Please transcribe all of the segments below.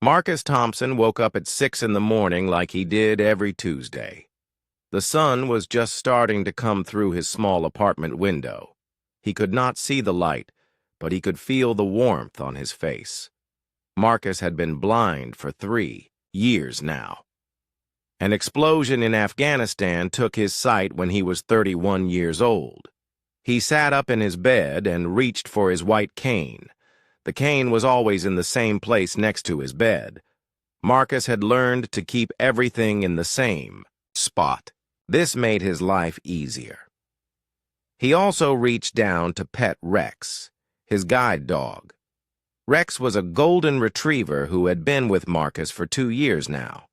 Marcus Thompson woke up at 6 in the morning like he did every Tuesday. The sun was just starting to come through his small apartment window. He could not see the light, but he could feel the warmth on his face. Marcus had been blind for 3 years now. An explosion in Afghanistan took his sight when he was 31 years old. He sat up in his bed and reached for his white cane. The cane was always in the same place next to his bed. Marcus had learned to keep everything in the same spot. This made his life easier. He also reached down to pet Rex, his guide dog. Rex was a golden retriever who had been with Marcus for 2 years now.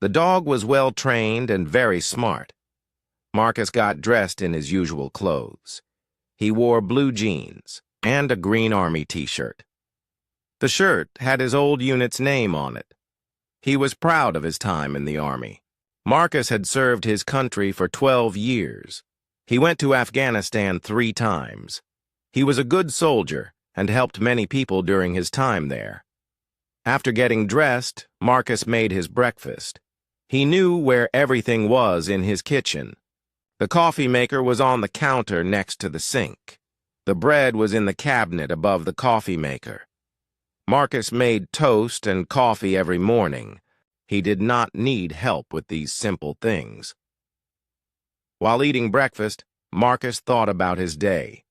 The dog was well trained and very smart. Marcus got dressed in his usual clothes. He wore blue jeans and a green army t-shirt. The shirt had his old unit's name on it. He was proud of his time in the army. Marcus had served his country for 12 years. He went to Afghanistan 3 times. He was a good soldier and helped many people during his time there. After getting dressed, Marcus made his breakfast. He knew where everything was in his kitchen. The coffee maker was on the counter next to the sink. The bread was in the cabinet above the coffee maker. Marcus made toast and coffee every morning. He did not need help with these simple things. While eating breakfast, Marcus thought about his day.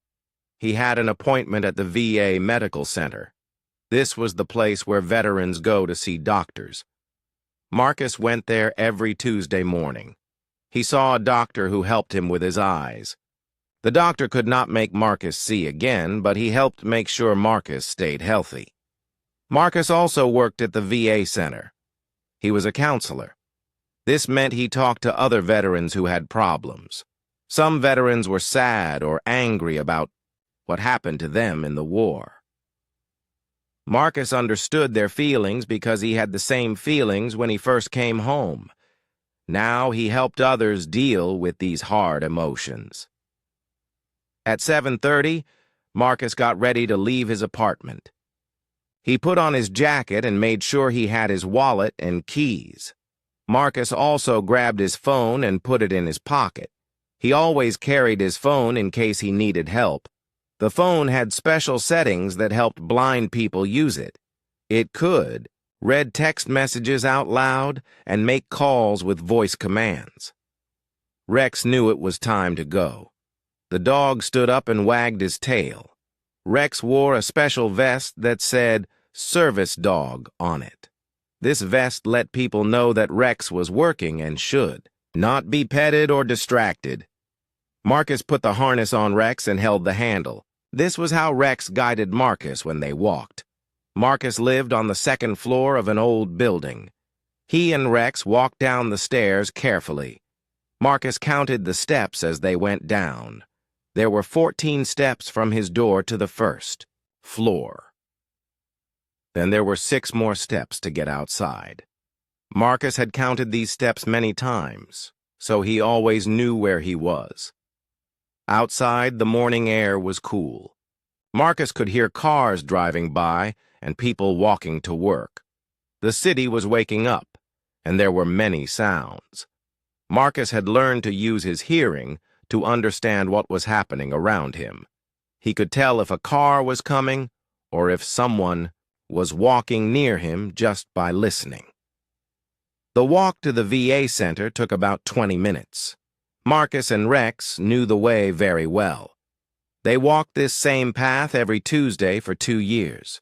He had an appointment at the VA Medical Center. This was the place where veterans go to see doctors. Marcus went there every Tuesday morning. He saw a doctor who helped him with his eyes. The doctor could not make Marcus see again, but he helped make sure Marcus stayed healthy. Marcus also worked at the VA Center. He was a counselor. This meant he talked to other veterans who had problems. Some veterans were sad or angry about what happened to them in the war. Marcus understood their feelings because he had the same feelings when he first came home. Now he helped others deal with these hard emotions. At 7:30, Marcus got ready to leave his apartment. He put on his jacket and made sure he had his wallet and keys. Marcus also grabbed his phone and put it in his pocket. He always carried his phone in case he needed help. The phone had special settings that helped blind people use it. It could read text messages out loud and make calls with voice commands. Rex knew it was time to go. The dog stood up and wagged his tail. Rex wore a special vest that said "Service Dog" on it. This vest let people know that Rex was working and should not be petted or distracted. Marcus put the harness on Rex and held the handle. This was how Rex guided Marcus when they walked. Marcus lived on the 2nd floor of an old building. He and Rex walked down the stairs carefully. Marcus counted the steps as they went down. There were 14 steps from his door to the 1st floor. Then there were 6 more steps to get outside. Marcus had counted these steps many times, so he always knew where he was. Outside, the morning air was cool. Marcus could hear cars driving by and people walking to work. The city was waking up, and there were many sounds. Marcus had learned to use his hearing to understand what was happening around him. He could tell if a car was coming or if someone was walking near him just by listening. The walk to the VA Center took about 20 minutes. Marcus and Rex knew the way very well. They walked this same path every Tuesday for 2 years.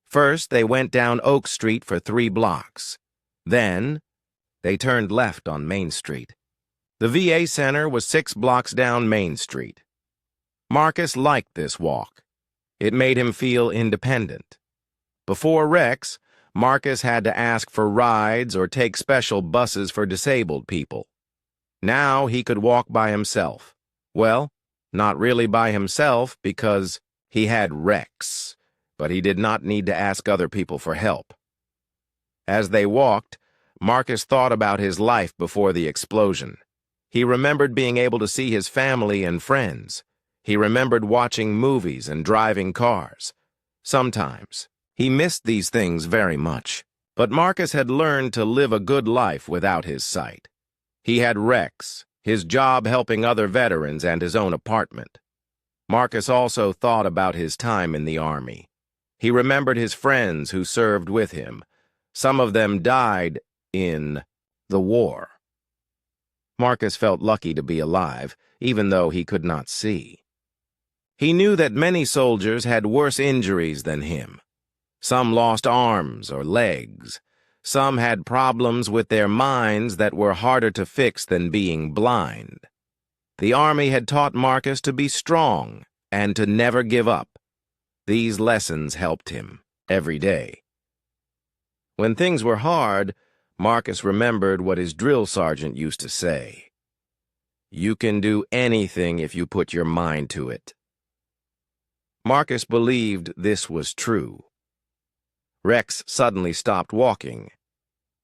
First, they went down Oak Street for 3 blocks. Then, they turned left on Main Street. The VA Center was 6 blocks down Main Street. Marcus liked this walk. It made him feel independent. Before Rex, Marcus had to ask for rides or take special buses for disabled people. Now he could walk by himself. Well, not really by himself because he had Rex, but he did not need to ask other people for help. As they walked, Marcus thought about his life before the explosion. He remembered being able to see his family and friends. He remembered watching movies and driving cars. Sometimes, he missed these things very much. But Marcus had learned to live a good life without his sight. He had Rex, his job helping other veterans, and his own apartment. Marcus also thought about his time in the Army. He remembered his friends who served with him. Some of them died in the war. Marcus felt lucky to be alive, even though he could not see. He knew that many soldiers had worse injuries than him. Some lost arms or legs. Some had problems with their minds that were harder to fix than being blind. The Army had taught Marcus to be strong and to never give up. These lessons helped him every day. When things were hard, Marcus remembered what his drill sergeant used to say. "You can do anything if you put your mind to it." Marcus believed this was true. Rex suddenly stopped walking.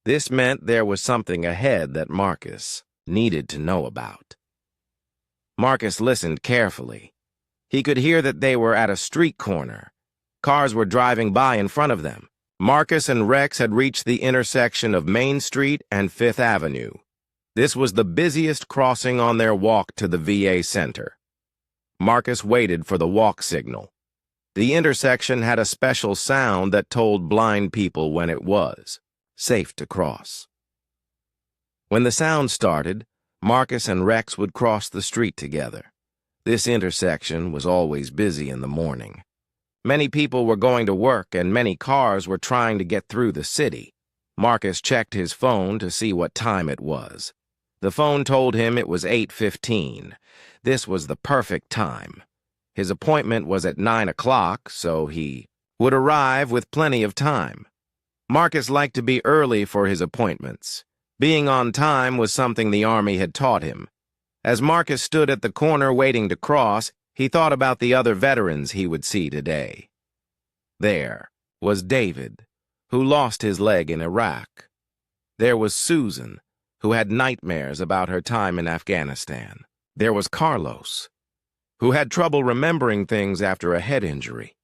This meant there was something ahead that Marcus needed to know about. Marcus listened carefully. He could hear that they were at a street corner. Cars were driving by in front of them. Marcus and Rex had reached the intersection of Main Street and Fifth Avenue. This was the busiest crossing on their walk to the VA Center. Marcus waited for the walk signal. The intersection had a special sound that told blind people when it was safe to cross. When the sound started, Marcus and Rex would cross the street together. This intersection was always busy in the morning. Many people were going to work and many cars were trying to get through the city. Marcus checked his phone to see what time it was. The phone told him it was 8:15. This was the perfect time. His appointment was at 9 o'clock, so he would arrive with plenty of time. Marcus liked to be early for his appointments. Being on time was something the Army had taught him. As Marcus stood at the corner waiting to cross, he thought about the other veterans he would see today. There was David, who lost his leg in Iraq. There was Susan, who had nightmares about her time in Afghanistan. There was Carlos, who had trouble remembering things after a head injury.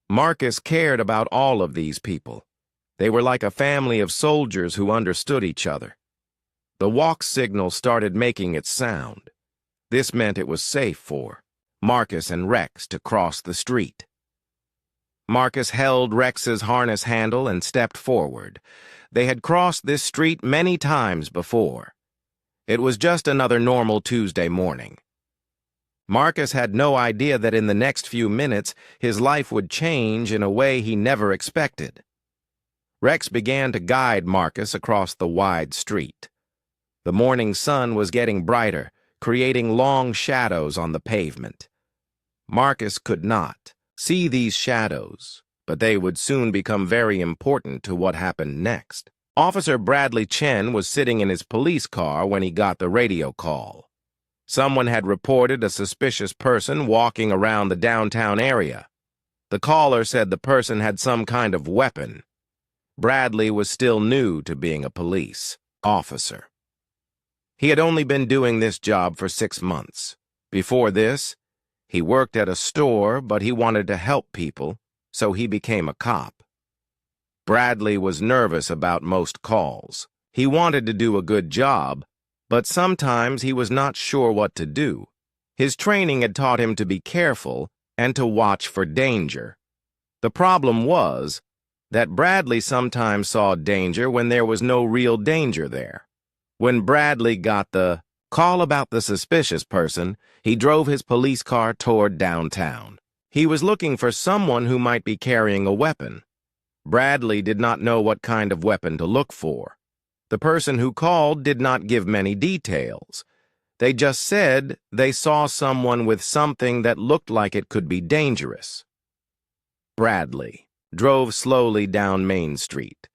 Marcus cared about all of these people. They were like a family of soldiers who understood each other. The walk signal started making its sound. This meant it was safe for Marcus and Rex to cross the street. Marcus held Rex's harness handle and stepped forward. They had crossed this street many times before. It was just another normal Tuesday morning. Marcus had no idea that in the next few minutes his life would change in a way he never expected. Rex began to guide Marcus across the wide street. The morning sun was getting brighter, creating long shadows on the pavement. Marcus could not see these shadows, but they would soon become very important to what happened next. Officer Bradley Chen was sitting in his police car when he got the radio call. Someone had reported a suspicious person walking around the downtown area. The caller said the person had some kind of weapon. Bradley was still new to being a police officer. He had only been doing this job for 6 months. Before this, he worked at a store, but he wanted to help people, so he became a cop. Bradley was nervous about most calls. He wanted to do a good job, but sometimes he was not sure what to do. His training had taught him to be careful and to watch for danger. The problem was that Bradley sometimes saw danger when there was no real danger there. When Bradley got the call about the suspicious person, he drove his police car toward downtown. He was looking for someone who might be carrying a weapon. Bradley did not know what kind of weapon to look for. The person who called did not give many details. They just said they saw someone with something that looked like it could be dangerous. Bradley drove slowly down Main Street.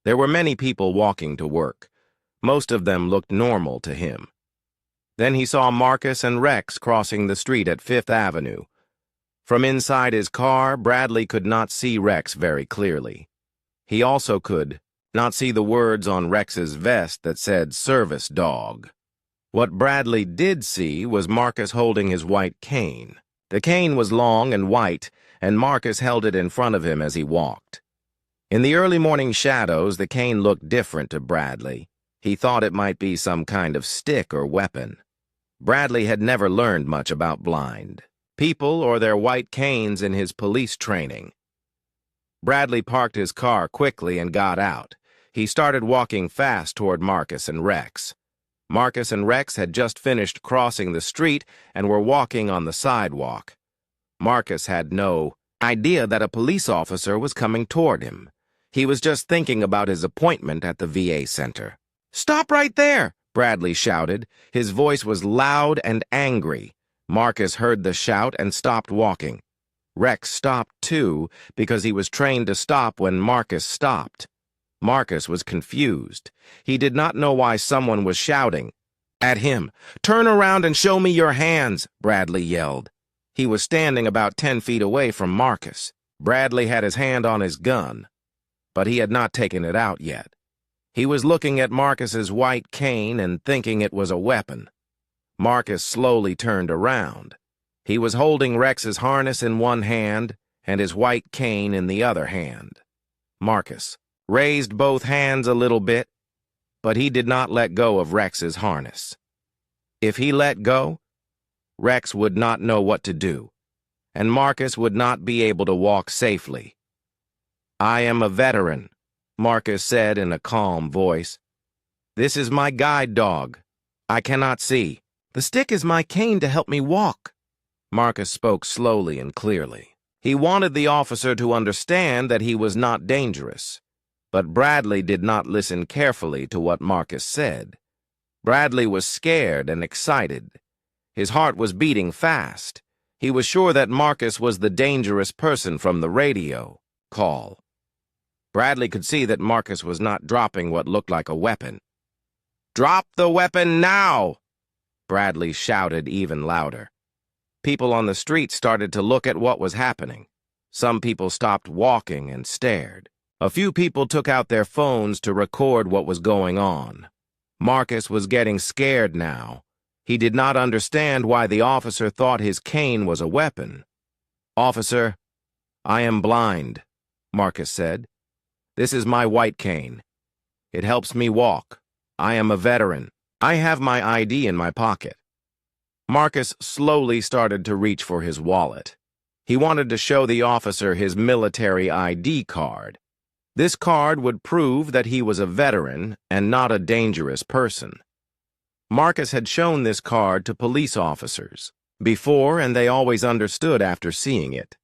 There were many people walking to work. Most of them looked normal to him. Then he saw Marcus and Rex crossing the street at Fifth Avenue. From inside his car, Bradley could not see Rex very clearly. He also could not see the words on Rex's vest that said "Service Dog." What Bradley did see was Marcus holding his white cane. The cane was long and white, and Marcus held it in front of him as he walked. In the early morning shadows, the cane looked different to Bradley. He thought it might be some kind of stick or weapon. Bradley had never learned much about blind people or their white canes in his police training. Bradley parked his car quickly and got out. He started walking fast toward Marcus and Rex. Marcus and Rex had just finished crossing the street and were walking on the sidewalk. Marcus had no idea that a police officer was coming toward him. He was just thinking about his appointment at the VA center. "Stop right there!" Bradley shouted. His voice was loud and angry. Marcus heard the shout and stopped walking. Rex stopped too, because he was trained to stop when Marcus stopped. Marcus was confused. He did not know why someone was shouting at him. "Turn around and show me your hands," Bradley yelled. He was standing about 10 feet away from Marcus. Bradley had his hand on his gun, but he had not taken it out yet. He was looking at Marcus's white cane and thinking it was a weapon. Marcus slowly turned around. He was holding Rex's harness in one hand and his white cane in the other hand. Marcus raised both hands a little bit, but he did not let go of Rex's harness. If he let go, Rex would not know what to do, and Marcus would not be able to walk safely. "I am a veteran," Marcus said in a calm voice. "This is my guide dog. I cannot see. The stick is my cane to help me walk." Marcus spoke slowly and clearly. He wanted the officer to understand that he was not dangerous. But Bradley did not listen carefully to what Marcus said. Bradley was scared and excited. His heart was beating fast. He was sure that Marcus was the dangerous person from the radio call. Bradley could see that Marcus was not dropping what looked like a weapon. "Drop the weapon now!" Bradley shouted even louder. People on the street started to look at what was happening. Some people stopped walking and stared. A few people took out their phones to record what was going on. Marcus was getting scared now. He did not understand why the officer thought his cane was a weapon. "Officer, I am blind," Marcus said. "This is my white cane. It helps me walk. I am a veteran. I have my ID in my pocket." Marcus slowly started to reach for his wallet. He wanted to show the officer his military ID card. This card would prove that he was a veteran and not a dangerous person. Marcus had shown this card to police officers before, and they always understood after seeing it.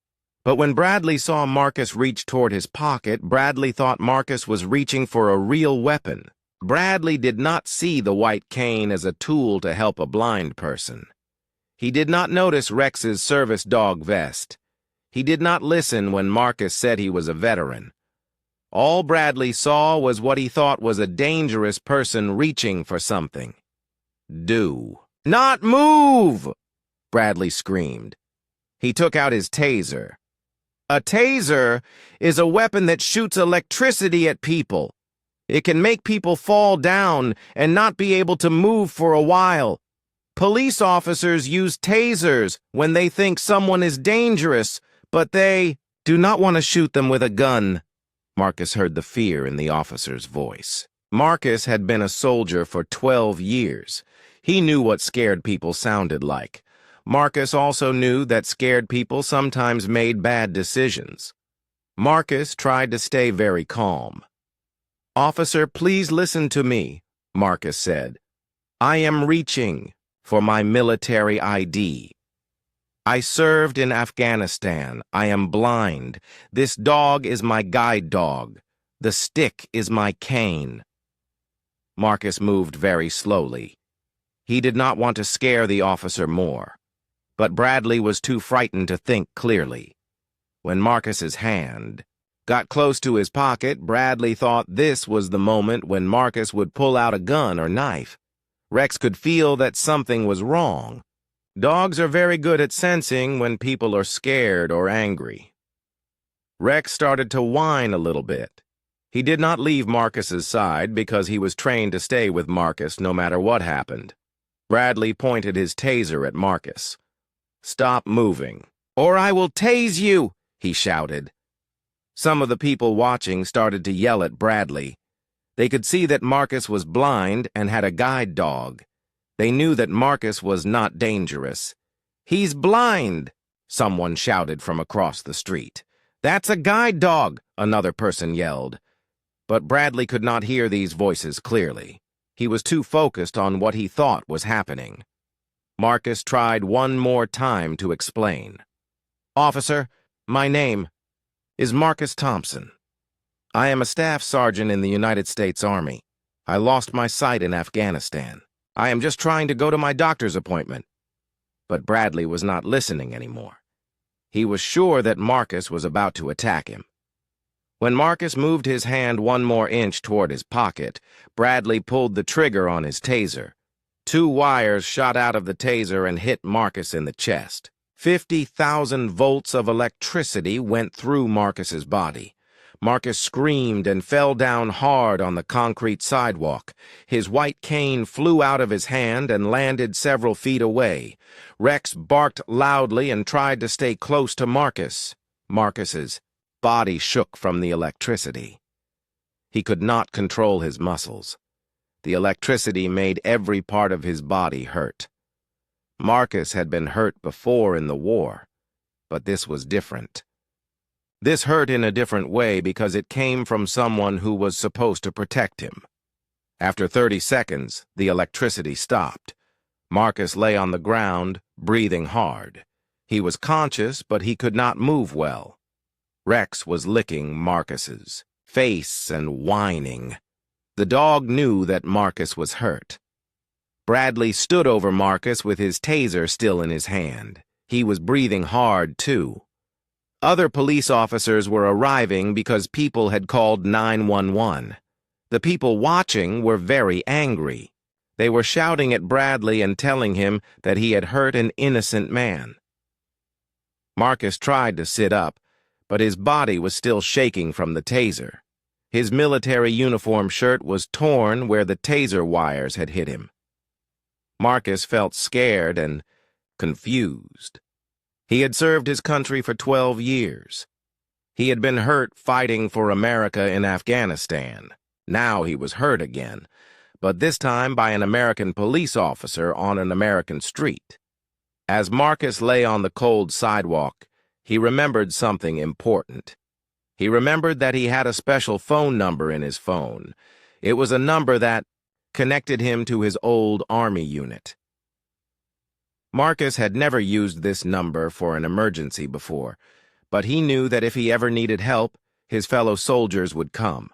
But when Bradley saw Marcus reach toward his pocket, Bradley thought Marcus was reaching for a real weapon. Bradley did not see the white cane as a tool to help a blind person. He did not notice Rex's service dog vest. He did not listen when Marcus said he was a veteran. All Bradley saw was what he thought was a dangerous person reaching for something. "Do not move!" Bradley screamed. He took out his taser. A taser is a weapon that shoots electricity at people. It can make people fall down and not be able to move for a while. Police officers use tasers when they think someone is dangerous, but they do not want to shoot them with a gun. Marcus heard the fear in the officer's voice. Marcus had been a soldier for 12 years. He knew what scared people sounded like. Marcus also knew that scared people sometimes made bad decisions. Marcus tried to stay very calm. "Officer, please listen to me," Marcus said. "I am reaching for my military ID. I served in Afghanistan. I am blind. This dog is my guide dog. The stick is my cane." Marcus moved very slowly. He did not want to scare the officer more, but Bradley was too frightened to think clearly. When Marcus's hand got close to his pocket, Bradley thought this was the moment when Marcus would pull out a gun or knife. Rex could feel that something was wrong. Dogs are very good at sensing when people are scared or angry. Rex started to whine a little bit. He did not leave Marcus's side because he was trained to stay with Marcus no matter what happened. Bradley pointed his taser at Marcus. "Stop moving, or I will tase you," he shouted. Some of the people watching started to yell at Bradley. They could see that Marcus was blind and had a guide dog. They knew that Marcus was not dangerous. "He's blind!" someone shouted from across the street. "That's a guide dog!" another person yelled. But Bradley could not hear these voices clearly. He was too focused on what he thought was happening. Marcus tried one more time to explain. "Officer, my name is Marcus Thompson. I am a staff sergeant in the United States Army. I lost my sight in Afghanistan. I am just trying to go to my doctor's appointment." But Bradley was not listening anymore. He was sure that Marcus was about to attack him. When Marcus moved his hand one more inch toward his pocket, Bradley pulled the trigger on his taser. 2 wires shot out of the taser and hit Marcus in the chest. 50,000 volts of electricity went through Marcus's body. Marcus screamed and fell down hard on the concrete sidewalk. His white cane flew out of his hand and landed several feet away. Rex barked loudly and tried to stay close to Marcus. Marcus's body shook from the electricity. He could not control his muscles. The electricity made every part of his body hurt. Marcus had been hurt before in the war, but this was different. This hurt in a different way because it came from someone who was supposed to protect him. After 30 seconds, the electricity stopped. Marcus lay on the ground, breathing hard. He was conscious, but he could not move well. Rex was licking Marcus's face and whining. The dog knew that Marcus was hurt. Bradley stood over Marcus with his taser still in his hand. He was breathing hard, too. Other police officers were arriving because people had called 911. The people watching were very angry. They were shouting at Bradley and telling him that he had hurt an innocent man. Marcus tried to sit up, but his body was still shaking from the taser. His military uniform shirt was torn where the taser wires had hit him. Marcus felt scared and confused. He had served his country for 12 years. He had been hurt fighting for America in Afghanistan. Now he was hurt again, but this time by an American police officer on an American street. As Marcus lay on the cold sidewalk, he remembered something important. He remembered that he had a special phone number in his phone. It was a number that connected him to his old Army unit. Marcus had never used this number for an emergency before, but he knew that if he ever needed help, his fellow soldiers would come.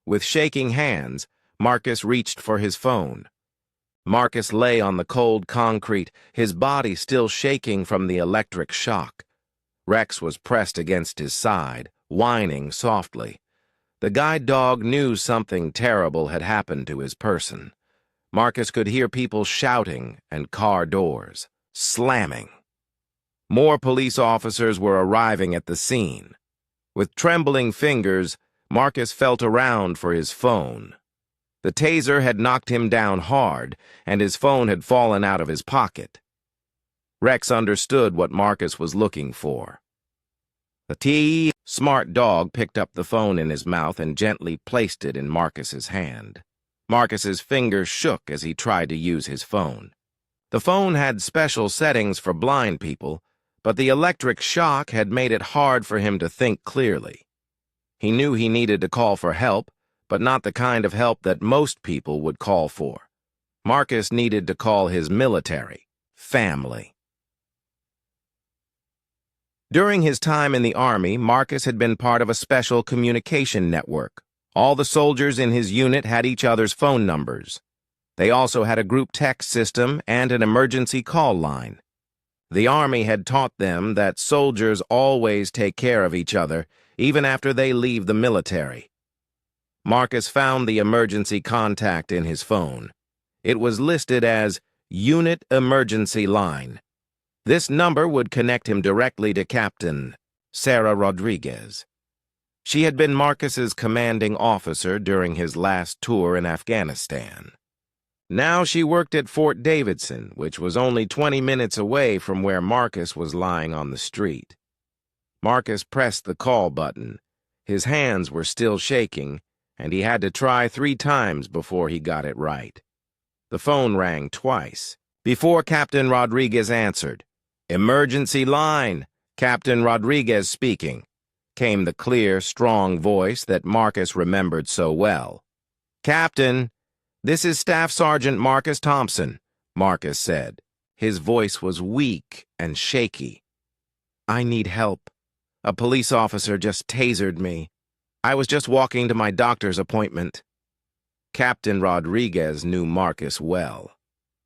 With shaking hands, Marcus reached for his phone. Marcus lay on the cold concrete, his body still shaking from the electric shock. Rex was pressed against his side, whining softly. The guide dog knew something terrible had happened to his person. Marcus could hear people shouting and car doors slamming. More police officers were arriving at the scene. With trembling fingers, Marcus felt around for his phone. The taser had knocked him down hard, and his phone had fallen out of his pocket. Rex understood what Marcus was looking for. The smart dog picked up the phone in his mouth and gently placed it in Marcus's hand. Marcus's fingers shook as he tried to use his phone. The phone had special settings for blind people, but the electric shock had made it hard for him to think clearly. He knew he needed to call for help, but not the kind of help that most people would call for. Marcus needed to call his military family. During his time in the Army, Marcus had been part of a special communication network. All the soldiers in his unit had each other's phone numbers. They also had a group text system and an emergency call line. The Army had taught them that soldiers always take care of each other, even after they leave the military. Marcus found the emergency contact in his phone. It was listed as Unit Emergency Line. This number would connect him directly to Captain Sarah Rodriguez. She had been Marcus's commanding officer during his last tour in Afghanistan. Now she worked at Fort Davidson, which was only 20 minutes away from where Marcus was lying on the street. Marcus pressed the call button. His hands were still shaking, and he had to try 3 times before he got it right. The phone rang twice. Before Captain Rodriguez answered, "Emergency line, Captain Rodriguez speaking," came the clear, strong voice that Marcus remembered so well. "Captain, this is Staff Sergeant Marcus Thompson," Marcus said. His voice was weak and shaky. "I need help. A police officer just tasered me. I was just walking to my doctor's appointment." Captain Rodriguez knew Marcus well.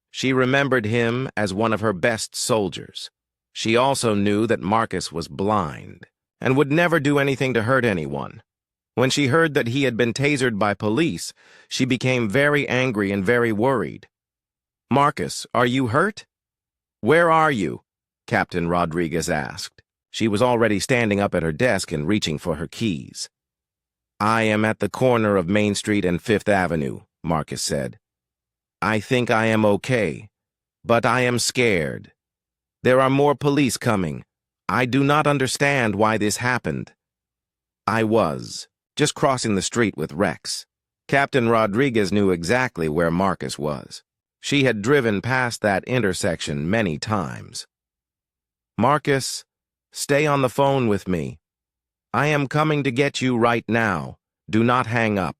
She remembered him as one of her best soldiers. She also knew that Marcus was blind and would never do anything to hurt anyone. When she heard that he had been tasered by police, she became very angry and very worried. "Marcus, are you hurt?" "Where are you?" Captain Rodriguez asked. She was already standing up at her desk and reaching for her keys. "I am at the corner of Main Street and Fifth Avenue," Marcus said. "I think I am okay, but I am scared. There are more police coming. I do not understand why this happened." "I was just crossing the street with Rex." Captain Rodriguez knew exactly where Marcus was. She had driven past that intersection many times. "Marcus, stay on the phone with me. I am coming to get you right now. Do not hang up."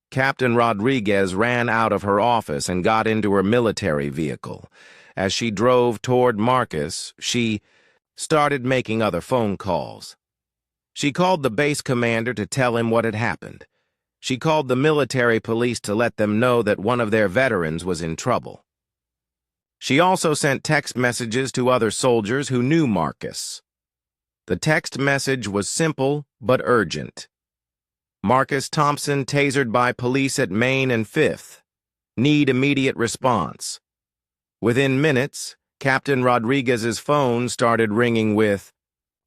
Captain Rodriguez ran out of her office and got into her military vehicle. As she drove toward Marcus, she started making other phone calls. She called the base commander to tell him what had happened. She called the military police to let them know that one of their veterans was in trouble. She also sent text messages to other soldiers who knew Marcus. The text message was simple but urgent. "Marcus Thompson tasered by police at Main and 5th. Need immediate response." Within minutes, Captain Rodriguez's phone started ringing with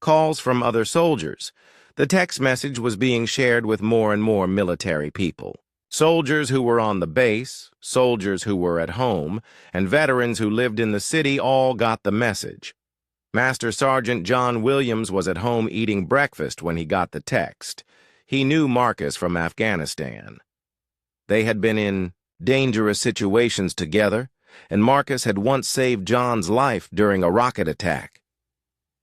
calls from other soldiers. The text message was being shared with more and more military people. Soldiers who were on the base, soldiers who were at home, and veterans who lived in the city all got the message. Master Sergeant John Williams was at home eating breakfast when he got the text. He knew Marcus from Afghanistan. They had been in dangerous situations together, and Marcus had once saved John's life during a rocket attack.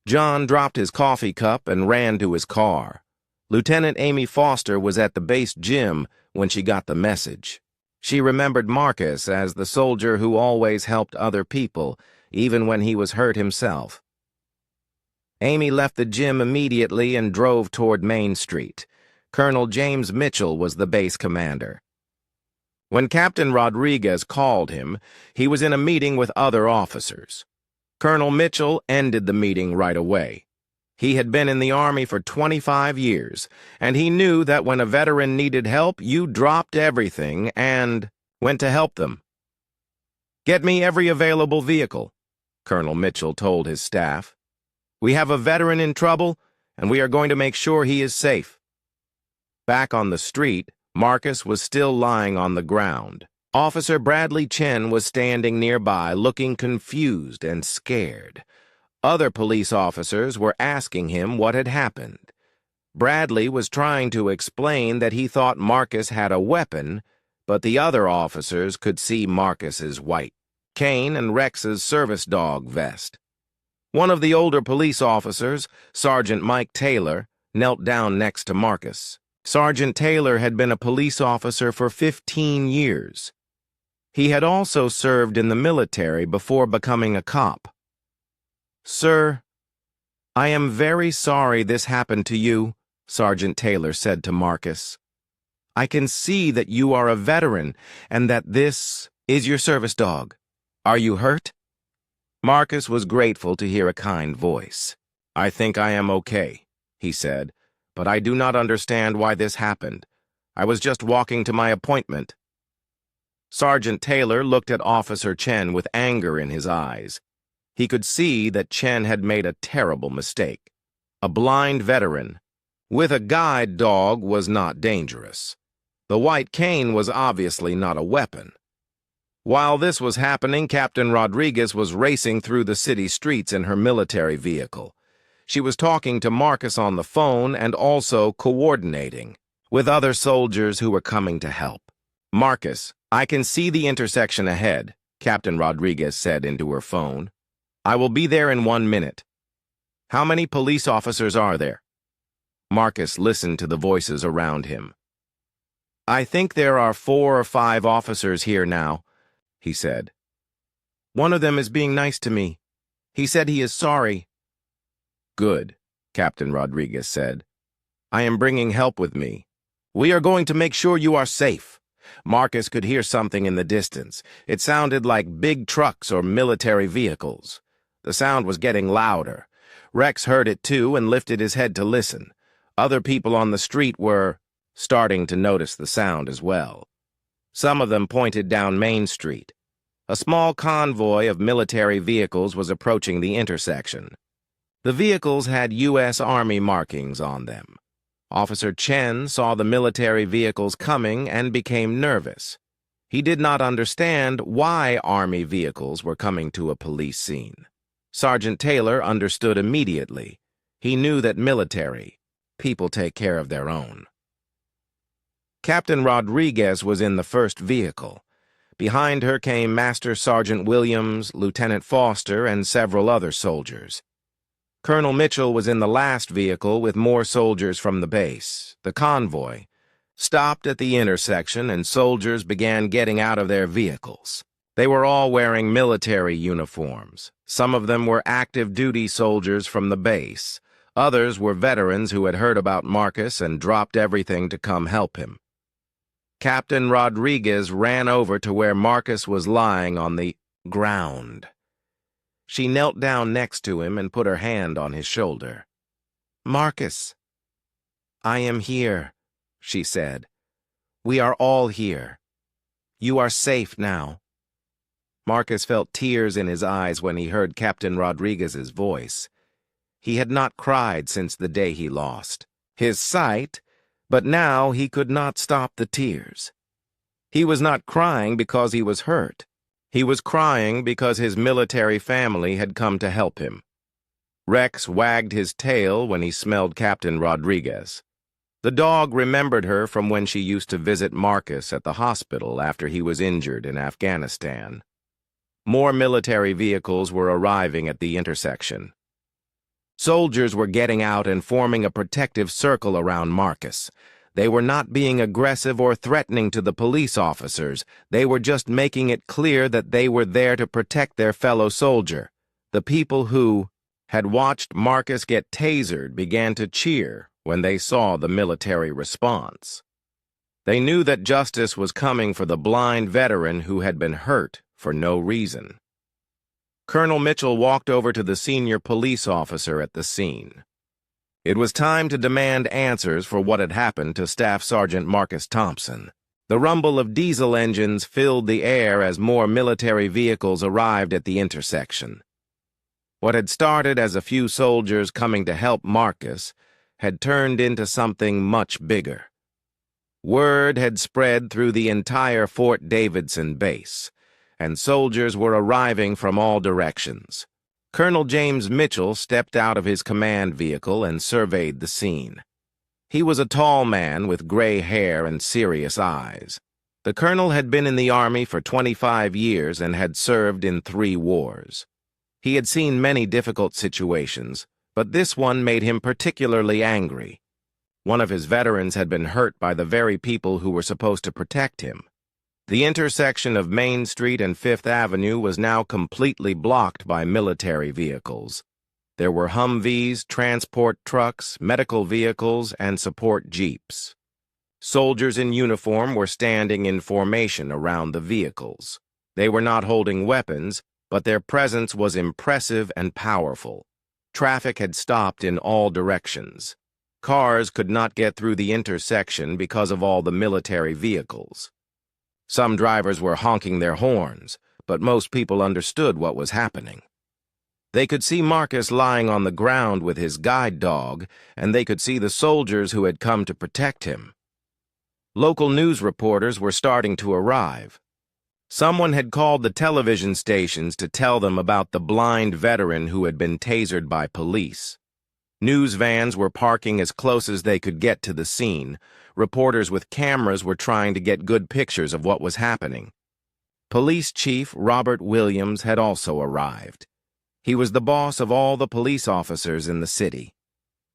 John dropped his coffee cup and ran to his car. Lieutenant Amy Foster was at the base gym when she got the message. She remembered Marcus as the soldier who always helped other people, even when he was hurt himself. Amy left the gym immediately and drove toward Main Street. Colonel James Mitchell was the base commander. When Captain Rodriguez called him, he was in a meeting with other officers. Colonel Mitchell ended the meeting right away. He had been in the Army for 25 years, and he knew that when a veteran needed help, you dropped everything and went to help them. "Get me every available vehicle," Colonel Mitchell told his staff. "We have a veteran in trouble, and we are going to make sure he is safe." Back on the street, Marcus was still lying on the ground. Officer Bradley Chen was standing nearby, looking confused and scared. Other police officers were asking him what had happened. Bradley was trying to explain that he thought Marcus had a weapon, but the other officers could see Marcus's white cane and Rex's service dog vest. One of the older police officers, Sergeant Mike Taylor, knelt down next to Marcus. Sergeant Taylor had been a police officer for 15 years. He had also served in the military before becoming a cop. "Sir, I am very sorry this happened to you," Sergeant Taylor said to Marcus. "I can see that you are a veteran and that this is your service dog. Are you hurt?" Marcus was grateful to hear a kind voice. "I think I am okay," he said, "but I do not understand why this happened. I was just walking to my appointment." Sergeant Taylor looked at Officer Chen with anger in his eyes. He could see that Chen had made a terrible mistake. A blind veteran with a guide dog was not dangerous. The white cane was obviously not a weapon. While this was happening, Captain Rodriguez was racing through the city streets in her military vehicle. She was talking to Marcus on the phone and also coordinating with other soldiers who were coming to help. "Marcus, I can see the intersection ahead," Captain Rodriguez said into her phone. "I will be there in 1 minute. How many police officers are there?" Marcus listened to the voices around him. "I think there are 4 or 5 officers here now," he said. "One of them is being nice to me. He said he is sorry." "Good," Captain Rodriguez said. "I am bringing help with me. We are going to make sure you are safe." Marcus could hear something in the distance. It sounded like big trucks or military vehicles. The sound was getting louder. Rex heard it too and lifted his head to listen. Other people on the street were starting to notice the sound as well. Some of them pointed down Main Street. A small convoy of military vehicles was approaching the intersection. The vehicles had U.S. Army markings on them. Officer Chen saw the military vehicles coming and became nervous. He did not understand why Army vehicles were coming to a police scene. Sergeant Taylor understood immediately. He knew that military people take care of their own. Captain Rodriguez was in the first vehicle. Behind her came Master Sergeant Williams, Lieutenant Foster, and several other soldiers. Colonel Mitchell was in the last vehicle with more soldiers from the base. The convoy stopped at the intersection and soldiers began getting out of their vehicles. They were all wearing military uniforms. Some of them were active duty soldiers from the base. Others were veterans who had heard about Marcus and dropped everything to come help him. Captain Rodriguez ran over to where Marcus was lying on the ground. She knelt down next to him and put her hand on his shoulder. "Marcus, I am here," she said. "We are all here. You are safe now." Marcus felt tears in his eyes when he heard Captain Rodriguez's voice. He had not cried since the day he lost his sight, but now he could not stop the tears. He was not crying because he was hurt. He was crying because his military family had come to help him. Rex wagged his tail when he smelled Captain Rodriguez. The dog remembered her from when she used to visit Marcus at the hospital after he was injured in Afghanistan. More military vehicles were arriving at the intersection. Soldiers were getting out and forming a protective circle around Marcus. They were not being aggressive or threatening to the police officers. They were just making it clear that they were there to protect their fellow soldier. The people who had watched Marcus get tasered began to cheer when they saw the military response. They knew that justice was coming for the blind veteran who had been hurt for no reason. Colonel Mitchell walked over to the senior police officer at the scene. It was time to demand answers for what had happened to Staff Sergeant Marcus Thompson. The rumble of diesel engines filled the air as more military vehicles arrived at the intersection. What had started as a few soldiers coming to help Marcus had turned into something much bigger. Word had spread through the entire Fort Davidson base, and soldiers were arriving from all directions. Colonel James Mitchell stepped out of his command vehicle and surveyed the scene. He was a tall man with gray hair and serious eyes. The colonel had been in the Army for 25 years and had served in 3 wars. He had seen many difficult situations, but this one made him particularly angry. One of his veterans had been hurt by the very people who were supposed to protect him. The intersection of Main Street and Fifth Avenue was now completely blocked by military vehicles. There were Humvees, transport trucks, medical vehicles, and support jeeps. Soldiers in uniform were standing in formation around the vehicles. They were not holding weapons, but their presence was impressive and powerful. Traffic had stopped in all directions. Cars could not get through the intersection because of all the military vehicles. Some drivers were honking their horns, but most people understood what was happening. They could see Marcus lying on the ground with his guide dog, and they could see the soldiers who had come to protect him. Local news reporters were starting to arrive. Someone had called the television stations to tell them about the blind veteran who had been tasered by police. News vans were parking as close as they could get to the scene. Reporters with cameras were trying to get good pictures of what was happening. Police Chief Robert Williams had also arrived. He was the boss of all the police officers in the city.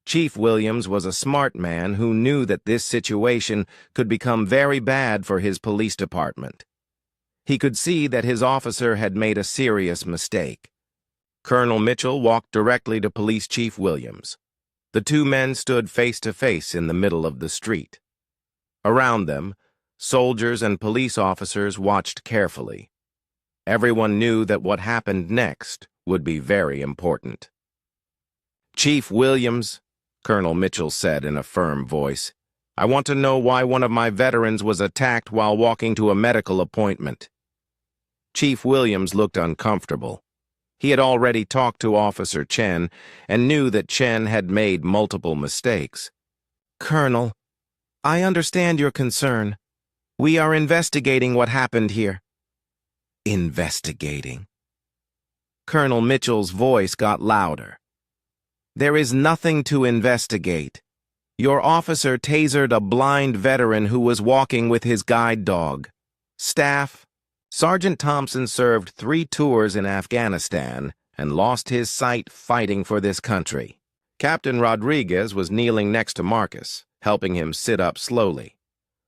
Chief Williams was a smart man who knew that this situation could become very bad for his police department. He could see that his officer had made a serious mistake. Colonel Mitchell walked directly to Police Chief Williams. The two men stood face to face in the middle of the street. Around them, soldiers and police officers watched carefully. Everyone knew that what happened next would be very important. "Chief Williams," Colonel Mitchell said in a firm voice, "I want to know why one of my veterans was attacked while walking to a medical appointment." Chief Williams looked uncomfortable. He had already talked to Officer Chen and knew that Chen had made multiple mistakes. "Colonel, I understand your concern. We are investigating what happened here." "Investigating?" Colonel Mitchell's voice got louder. "There is nothing to investigate. Your officer tasered a blind veteran who was walking with his guide dog. Staff, Sergeant Thompson served 3 tours in Afghanistan and lost his sight fighting for this country." Captain Rodriguez was kneeling next to Marcus, helping him sit up slowly.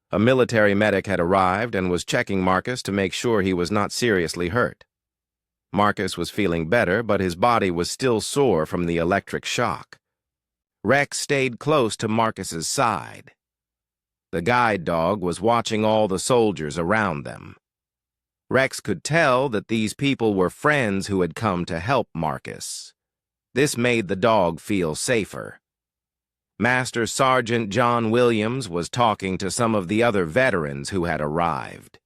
A military medic had arrived and was checking Marcus to make sure he was not seriously hurt. Marcus was feeling better, but his body was still sore from the electric shock. Rex stayed close to Marcus's side. The guide dog was watching all the soldiers around them. Rex could tell that these people were friends who had come to help Marcus. This made the dog feel safer. Master Sergeant John Williams was talking to some of the other veterans who had arrived.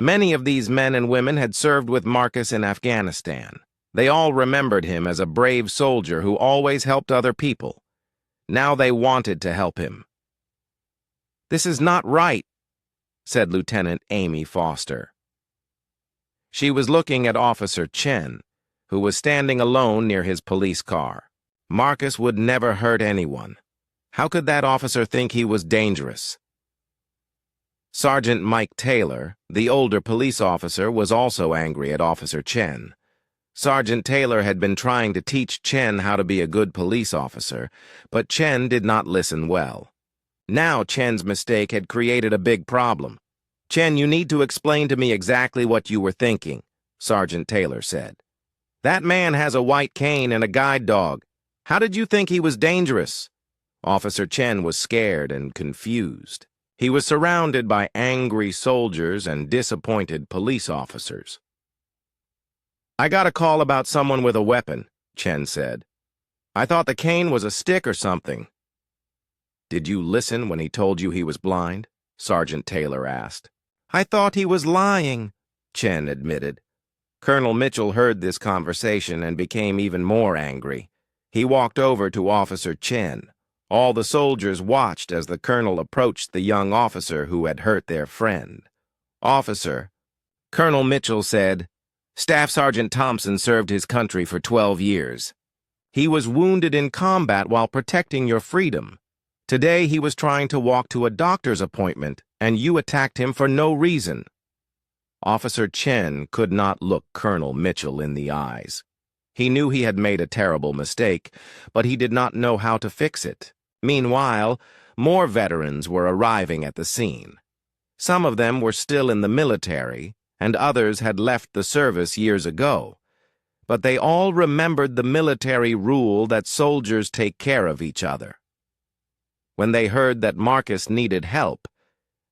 Many of these men and women had served with Marcus in Afghanistan. They all remembered him as a brave soldier who always helped other people. Now they wanted to help him. "This is not right," said Lieutenant Amy Foster. She was looking at Officer Chen, who was standing alone near his police car. Marcus would never hurt anyone. How could that officer think he was dangerous? Sergeant Mike Taylor, the older police officer, was also angry at Officer Chen. Sergeant Taylor had been trying to teach Chen how to be a good police officer, but Chen did not listen well. Now Chen's mistake had created a big problem. "Chen, you need to explain to me exactly what you were thinking," Sergeant Taylor said. "That man has a white cane and a guide dog. How did you think he was dangerous?" Officer Chen was scared and confused. He was surrounded by angry soldiers and disappointed police officers. "I got a call about someone with a weapon," Chen said. "I thought the cane was a stick or something." "Did you listen when he told you he was blind?" Sergeant Taylor asked. "I thought he was lying," Chen admitted. Colonel Mitchell heard this conversation and became even more angry. He walked over to Officer Chen. All the soldiers watched as the colonel approached the young officer who had hurt their friend. "Officer," Colonel Mitchell said, "Staff Sergeant Thompson served his country for 12 years. He was wounded in combat while protecting your freedom. Today he was trying to walk to a doctor's appointment, and you attacked him for no reason." Officer Chen could not look Colonel Mitchell in the eyes. He knew he had made a terrible mistake, but he did not know how to fix it. Meanwhile, more veterans were arriving at the scene. Some of them were still in the military, and others had left the service years ago. But they all remembered the military rule that soldiers take care of each other. When they heard that Marcus needed help,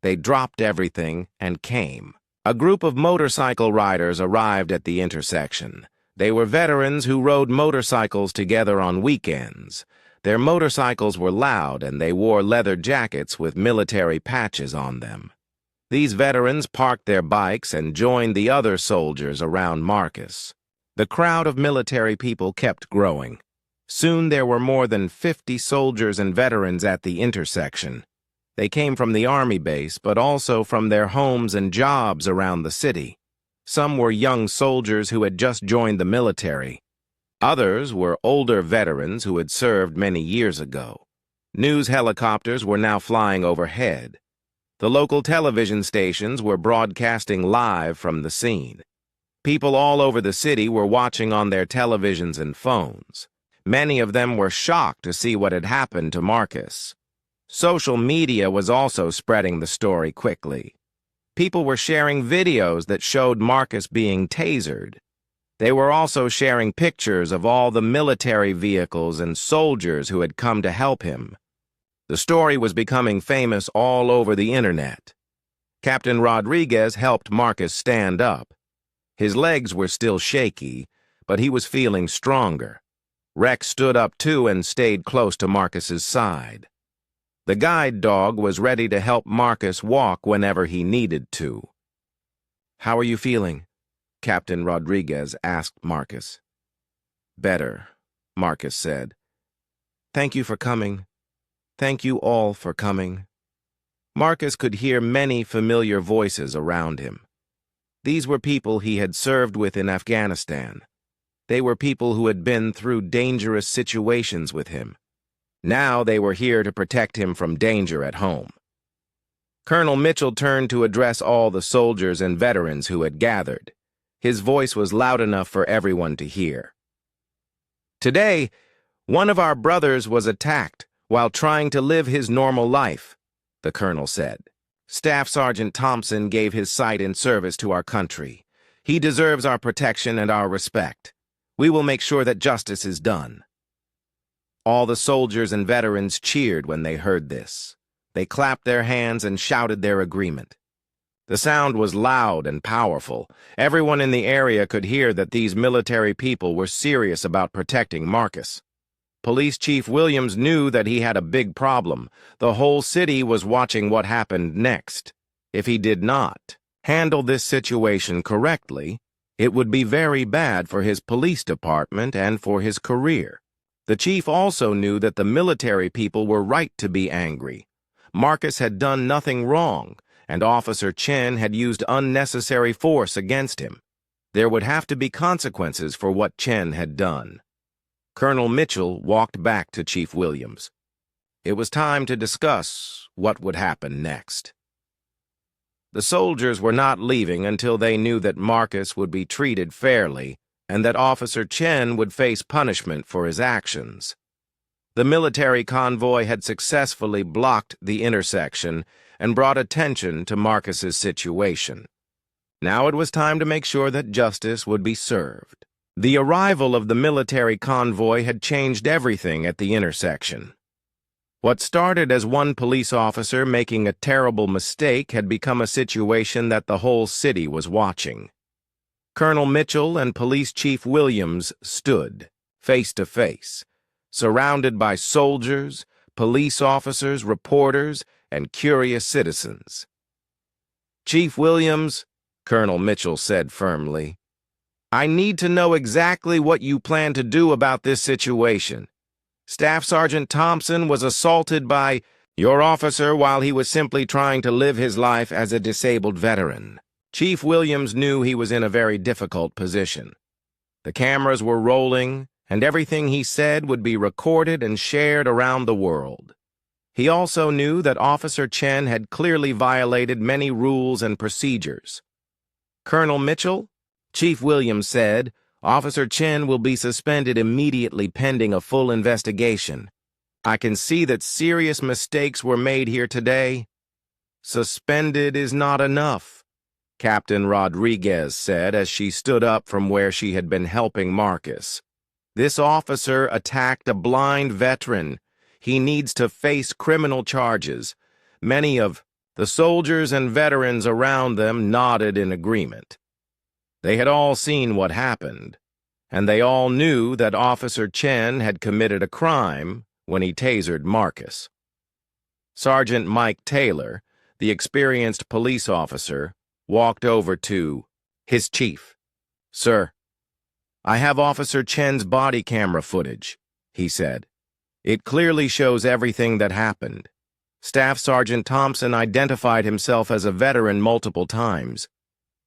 they dropped everything and came. A group of motorcycle riders arrived at the intersection. They were veterans who rode motorcycles together on weekends. Their motorcycles were loud and they wore leather jackets with military patches on them. These veterans parked their bikes and joined the other soldiers around Marcus. The crowd of military people kept growing. Soon there were more than 50 soldiers and veterans at the intersection. They came from the army base, but also from their homes and jobs around the city. Some were young soldiers who had just joined the military. Others were older veterans who had served many years ago. News helicopters were now flying overhead. The local television stations were broadcasting live from the scene. People all over the city were watching on their televisions and phones. Many of them were shocked to see what had happened to Marcus. Social media was also spreading the story quickly. People were sharing videos that showed Marcus being tasered. They were also sharing pictures of all the military vehicles and soldiers who had come to help him. The story was becoming famous all over the internet. Captain Rodriguez helped Marcus stand up. His legs were still shaky, but he was feeling stronger. Rex stood up too and stayed close to Marcus's side. The guide dog was ready to help Marcus walk whenever he needed to. "How are you feeling?" Captain Rodriguez asked Marcus. "Better," Marcus said. "Thank you for coming. Thank you all for coming." Marcus could hear many familiar voices around him. These were people he had served with in Afghanistan. They were people who had been through dangerous situations with him. Now they were here to protect him from danger at home. Colonel Mitchell turned to address all the soldiers and veterans who had gathered. His voice was loud enough for everyone to hear. "Today, one of our brothers was attacked while trying to live his normal life," the colonel said. "Staff Sergeant Thompson gave his sight in service to our country. He deserves our protection and our respect. We will make sure that justice is done." All the soldiers and veterans cheered when they heard this. They clapped their hands and shouted their agreement. The sound was loud and powerful. Everyone in the area could hear that these military people were serious about protecting Marcus. Police Chief Williams knew that he had a big problem. The whole city was watching what happened next. If he did not handle this situation correctly, it would be very bad for his police department and for his career. The chief also knew that the military people were right to be angry. Marcus had done nothing wrong, and Officer Chen had used unnecessary force against him. There would have to be consequences for what Chen had done. Colonel Mitchell walked back to Chief Williams. It was time to discuss what would happen next. The soldiers were not leaving until they knew that Marcus would be treated fairly and that Officer Chen would face punishment for his actions. The military convoy had successfully blocked the intersection and brought attention to Marcus's situation. Now it was time to make sure that justice would be served. The arrival of the military convoy had changed everything at the intersection. What started as one police officer making a terrible mistake had become a situation that the whole city was watching. Colonel Mitchell and Police Chief Williams stood, face to face, surrounded by soldiers, police officers, reporters, and curious citizens. "Chief Williams," Colonel Mitchell said firmly, "I need to know exactly what you plan to do about this situation. Staff Sergeant Thompson was assaulted by your officer while he was simply trying to live his life as a disabled veteran." Chief Williams knew he was in a very difficult position. The cameras were rolling, and everything he said would be recorded and shared around the world. He also knew that Officer Chen had clearly violated many rules and procedures. "Colonel Mitchell," Chief Williams said, "Officer Chen will be suspended immediately pending a full investigation. I can see that serious mistakes were made here today." "Suspended is not enough," Captain Rodriguez said as she stood up from where she had been helping Marcus. "This officer attacked a blind veteran. He needs to face criminal charges." Many of the soldiers and veterans around them nodded in agreement. They had all seen what happened, and they all knew that Officer Chen had committed a crime when he tasered Marcus. Sergeant Mike Taylor, the experienced police officer, walked over to his chief. "Sir, I have Officer Chen's body camera footage," he said. "It clearly shows everything that happened. Staff Sergeant Thompson identified himself as a veteran multiple times.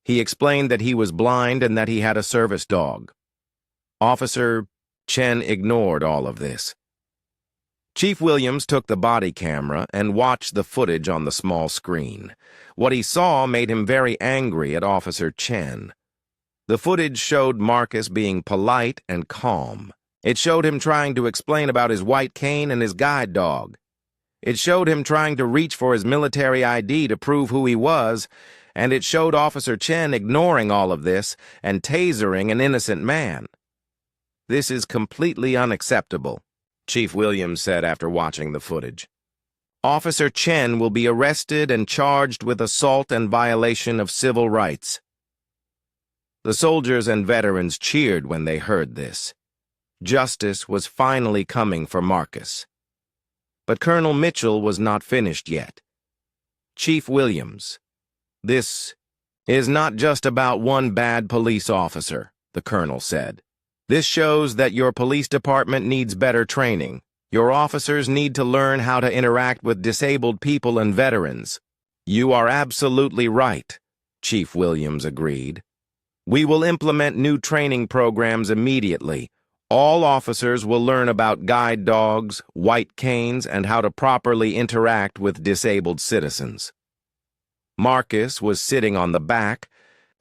He explained that he was blind and that he had a service dog. Officer Chen ignored all of this. Chief Williams took the body camera and watched the footage on the small screen. What he saw made him very angry at Officer Chen. The footage showed Marcus being polite and calm. It showed him trying to explain about his white cane and his guide dog. It showed him trying to reach for his military ID to prove who he was, and it showed Officer Chen ignoring all of this and tasering an innocent man. This is completely unacceptable, Chief Williams said after watching the footage. Officer Chen will be arrested and charged with assault and violation of civil rights. The soldiers and veterans cheered when they heard this. Justice was finally coming for Marcus. But Colonel Mitchell was not finished yet. Chief Williams, this is not just about one bad police officer, the colonel said. This shows that your police department needs better training. Your officers need to learn how to interact with disabled people and veterans. You are absolutely right, Chief Williams agreed. We will implement new training programs immediately. All officers will learn about guide dogs, white canes, and how to properly interact with disabled citizens. Marcus was sitting on the back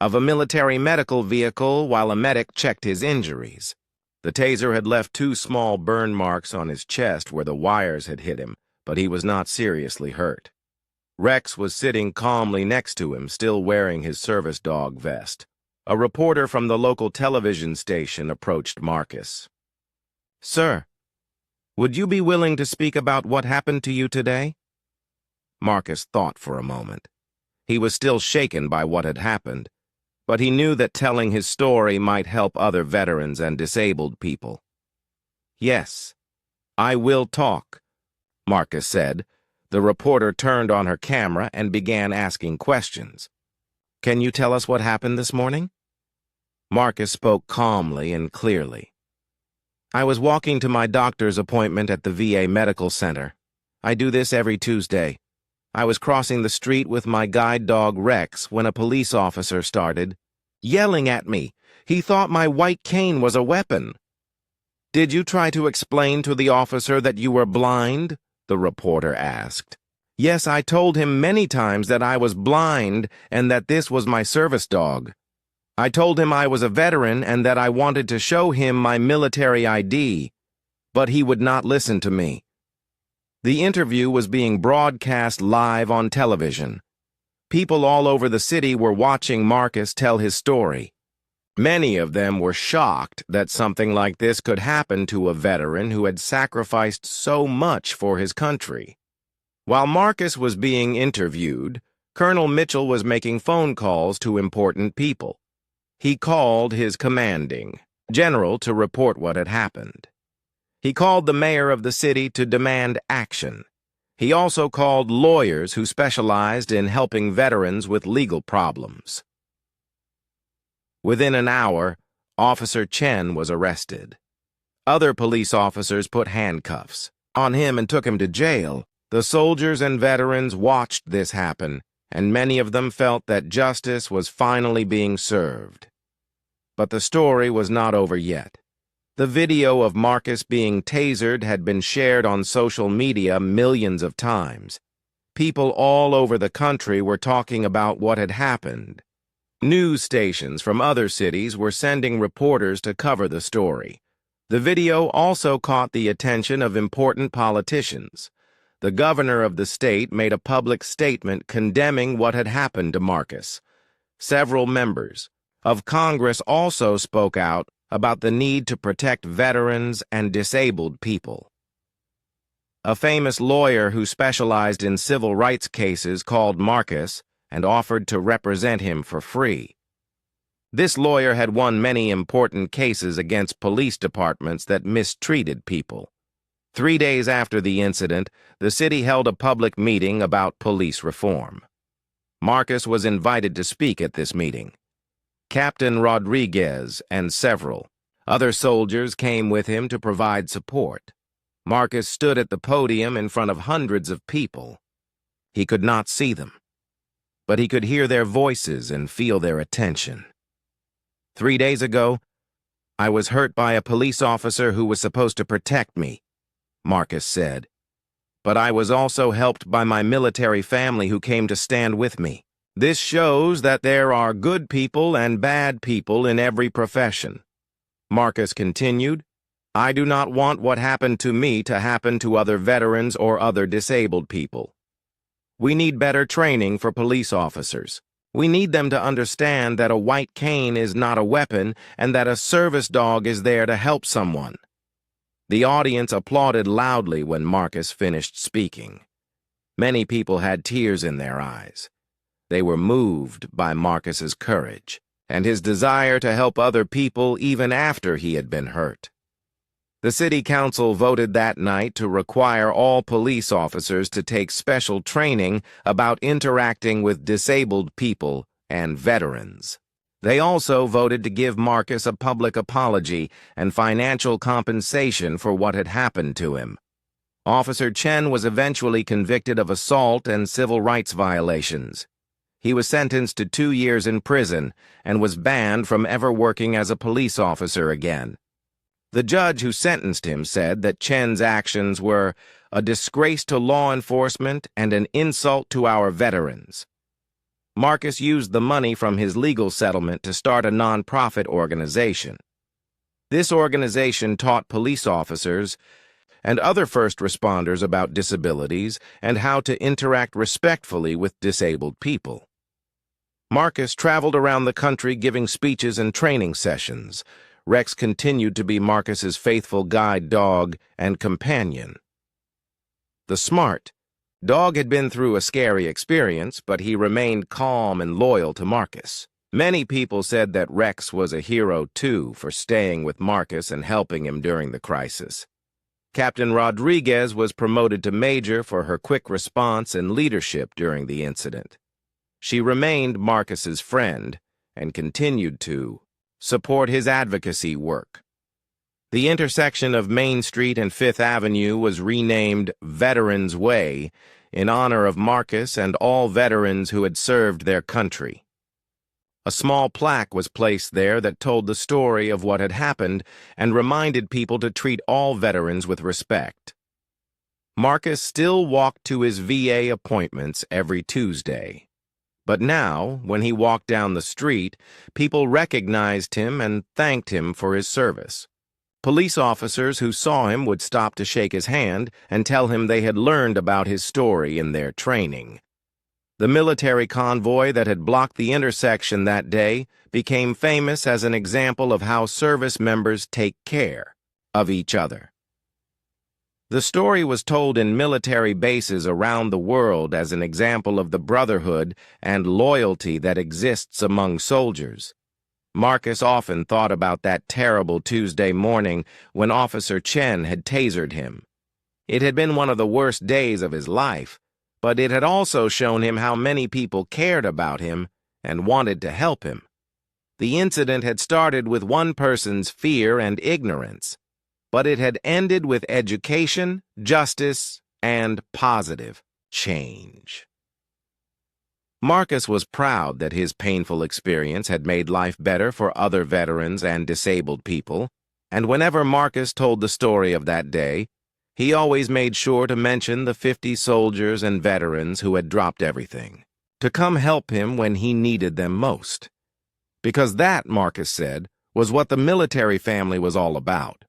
of a military medical vehicle while a medic checked his injuries. The taser had left 2 small burn marks on his chest where the wires had hit him, but he was not seriously hurt. Rex was sitting calmly next to him, still wearing his service dog vest. A reporter from the local television station approached Marcus. "Sir, would you be willing to speak about what happened to you today?" Marcus thought for a moment. He was still shaken by what had happened, but he knew that telling his story might help other veterans and disabled people. "Yes, I will talk," Marcus said. The reporter turned on her camera and began asking questions. "Can you tell us what happened this morning?" Marcus spoke calmly and clearly. "I was walking to my doctor's appointment at the VA Medical Center. I do this every Tuesday. I was crossing the street with my guide dog Rex when a police officer started yelling at me. He thought my white cane was a weapon." "Did you try to explain to the officer that you were blind?" the reporter asked. "Yes, I told him many times that I was blind and that this was my service dog. I told him I was a veteran and that I wanted to show him my military ID, but he would not listen to me." The interview was being broadcast live on television. People all over the city were watching Marcus tell his story. Many of them were shocked that something like this could happen to a veteran who had sacrificed so much for his country. While Marcus was being interviewed, Colonel Mitchell was making phone calls to important people. He called his commanding general to report what had happened. He called the mayor of the city to demand action. He also called lawyers who specialized in helping veterans with legal problems. Within an hour, Officer Chen was arrested. Other police officers put handcuffs on him and took him to jail. The soldiers and veterans watched this happen, and many of them felt that justice was finally being served. But the story was not over yet. The video of Marcus being tasered had been shared on social media millions of times. People all over the country were talking about what had happened. News stations from other cities were sending reporters to cover the story. The video also caught the attention of important politicians. The governor of the state made a public statement condemning what had happened to Marcus. Several members of Congress also spoke out about the need to protect veterans and disabled people. A famous lawyer who specialized in civil rights cases called Marcus and offered to represent him for free. This lawyer had won many important cases against police departments that mistreated people. 3 days after the incident, the city held a public meeting about police reform. Marcus was invited to speak at this meeting. Captain Rodriguez and several other soldiers came with him to provide support. Marcus stood at the podium in front of hundreds of people. He could not see them, but he could hear their voices and feel their attention. 3 days ago, "I was hurt by a police officer who was supposed to protect me," Marcus said. "But I was also helped by my military family who came to stand with me. This shows that there are good people and bad people in every profession." Marcus continued, "I do not want what happened to me to happen to other veterans or other disabled people. We need better training for police officers. We need them to understand that a white cane is not a weapon and that a service dog is there to help someone." The audience applauded loudly when Marcus finished speaking. Many people had tears in their eyes. They were moved by Marcus's courage and his desire to help other people even after he had been hurt. The city council voted that night to require all police officers to take special training about interacting with disabled people and veterans. They also voted to give Marcus a public apology and financial compensation for what had happened to him. Officer Chen was eventually convicted of assault and civil rights violations. He was sentenced to 2 years in prison and was banned from ever working as a police officer again. The judge who sentenced him said that Chen's actions were a disgrace to law enforcement and an insult to our veterans. Marcus used the money from his legal settlement to start a nonprofit organization. This organization taught police officers and other first responders about disabilities and how to interact respectfully with disabled people. Marcus traveled around the country giving speeches and training sessions. Rex continued to be Marcus's faithful guide dog and companion. The smart dog had been through a scary experience, but he remained calm and loyal to Marcus. Many people said that Rex was a hero, too, for staying with Marcus and helping him during the crisis. Captain Rodriguez was promoted to major for her quick response and leadership during the incident. She remained Marcus's friend and continued to support his advocacy work. The intersection of Main Street and Fifth Avenue was renamed Veterans Way in honor of Marcus and all veterans who had served their country. A small plaque was placed there that told the story of what had happened and reminded people to treat all veterans with respect. Marcus still walked to his VA appointments every Tuesday. But now, when he walked down the street, people recognized him and thanked him for his service. Police officers who saw him would stop to shake his hand and tell him they had learned about his story in their training. The military convoy that had blocked the intersection that day became famous as an example of how service members take care of each other. The story was told in military bases around the world as an example of the brotherhood and loyalty that exists among soldiers. Marcus often thought about that terrible Tuesday morning when Officer Chen had tasered him. It had been one of the worst days of his life, but it had also shown him how many people cared about him and wanted to help him. The incident had started with one person's fear and ignorance, but it had ended with education, justice, and positive change. Marcus was proud that his painful experience had made life better for other veterans and disabled people, and whenever Marcus told the story of that day, he always made sure to mention the 50 soldiers and veterans who had dropped everything to come help him when he needed them most. Because that, Marcus said, was what the military family was all about.